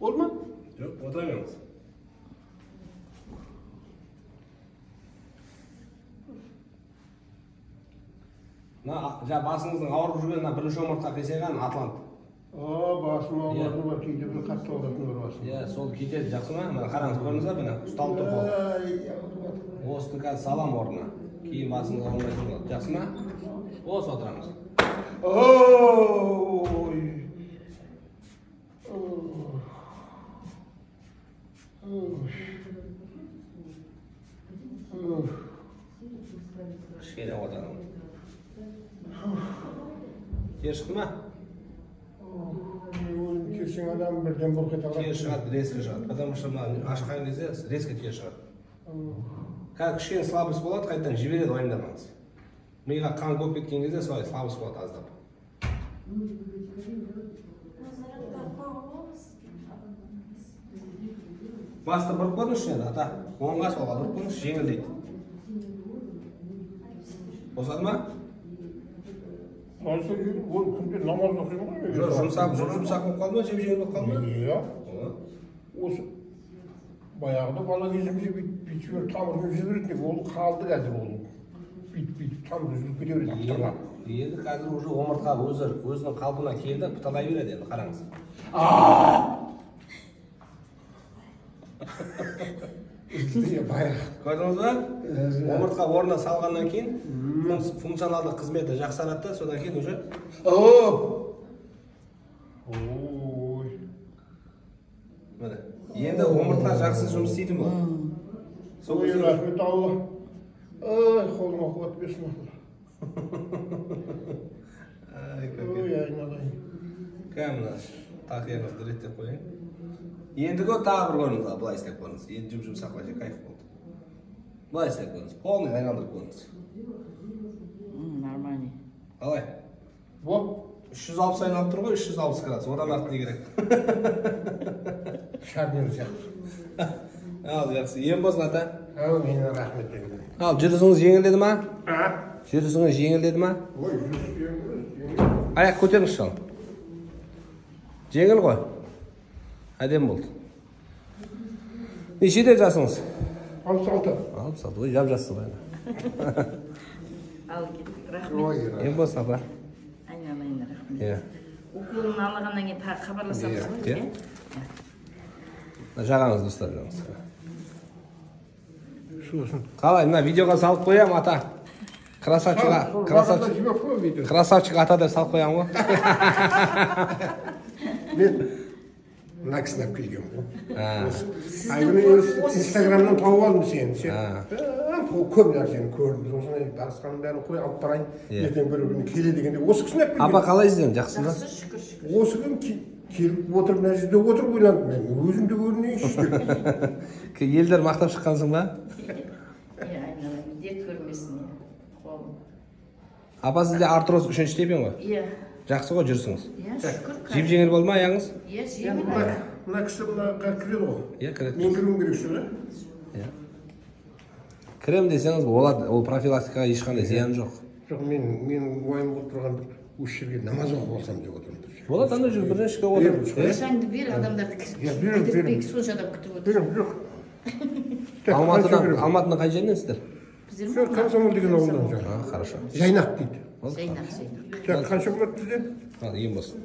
Olma? Yok, oturamıyoruz. Basыңыздың ауырып жүрген бірінші омыртқа қисайған Атлант. Basım ağrıları var ki bir katlı odatın var basım. Ya, sol кетеді, жақсы ма? Мына қараңыз, көрдіңіз бе? Мына ұсталып тұр қол. Осыны қазір салам орнына. Кейін басыңыз ауырмайтын болады. Жақсы ма? Осы отырамыз. Ой. Кішкене отырамын. Тер шықты ма? Терсең адам бірден бұрқ ете қалады. Тер шығады, резко шығады. Потому что ашқан кезде резко тер шығады. Қазір кішкене слабость болады, қайтадан жібереді, уайымдамаңыз. Миға қан көп кеткен кезде солай слабость болады аздап. Басты бұрып көріңізші енді, ата. Оңға солға бұрып көріңіз, жеңілдейді. Босады ма? Ол күнде намаз оқимын ғой. Жоқ, жұмсақ болып қалды ма, жеп-жеңіл болып қалды ма? Иә. Осы баяғыда бала кезімізде бүйтіп тамырын үзіп беретін, ол қалды қазір ол. Бүйтіп тамыр үзіліп кете береді. Енді қазір уже омыртқа өзінің қалпына келді, пыталай береді енді, қараңыз. Көрдіңіз ба? Омыртқа орнына салғаннан кейін функционалды қызметі жақсарады, содан кейін уже міне, енді омыртқа жақсы жұмыс істейді ме? Ой, рахмет Алла. Қолыма қуат берсін Алла. Ой, айналайын. Кәміна тақияңызды реттеп қойын. Ендігі тағы бір көріңіз, бұлай істеп көріңіз. Енді жұмсақ бәже кайф болды. Бұлай істеп көріңіз. Полный айналдырып көріңіз. Нормально. Қалай? Бұл? 360 айналып тұр ғой, 360 градус. Одан артық не керек? Шарнер сияқты. Ал, жақсы. Ем болсын, ата. Менің рахмет енді. Ал, жүрісіңіз жеңілдеді ма? Жүрісіңіз жеңілдеді ма? Ой, жүріс жеңіл. Аяқ көтеріңіз шал. Жеңіл ғой. Әдем болды. Нешеде жасыңыз? 66. 66, ой, жап-жассыз ғой. Ал кеттік, рахмет. Ем болсын, апа. Айналайын, рахмет. Иә. Уколын алғаннан кейін тағы хабарласамыз ғой, Иә. Жағаңыз, достар, жағыңыз. Қалай, мына видеоға салып қоям, ата. Красавчик ата деп салып қоям ғой. Мен мына кісіні алып келгем ғой. Инстаграмнан тауып алдым сені. Көп нәрсені көрдім. Осындай басқаның бәрін қой алып барайын. Ертең бір күні келе дегенде осы кісіні алып келгем. Апа қалай ізден, жақсы ба? шүкір. Осы күн келіп отырып, мына жерде отырып ойландым. Мен өзімді көрінейінші деп. Елдер мақтап шыққансың ба? Айналайын, дерт көрмесін. Қолым. Апа сізде артроз 3-ші степень ғой? Иә. Жақсы ғой жүрсіңіз. Иә, шүкір. Жеп-жеңіл болды ма аяғыңыз? Иә, жеңіл. Мына кісі мынаға кіреді ғой. Иә, кіреді. Мен кіруім керек шығар. Кірем десеңіз болады, ол профилактикаға ешқандай зиян жоқ. Жоқ, мен уайым болып тұрған осы жерге намаз оқып алсам деп отырмын. Болады, анда жүр, біріншіге отырып. Шаңды бер, адамдарды кідіртпейік, сонша адам күтіп отыр. Берем, жоқ. Алматыдан қай жерденсіздер? Біздер Комсомол деген ауылдан жаңа. Хорошо. Жайнақ дейді. Жайнақ. Қанша болады бізден? Ем болсын.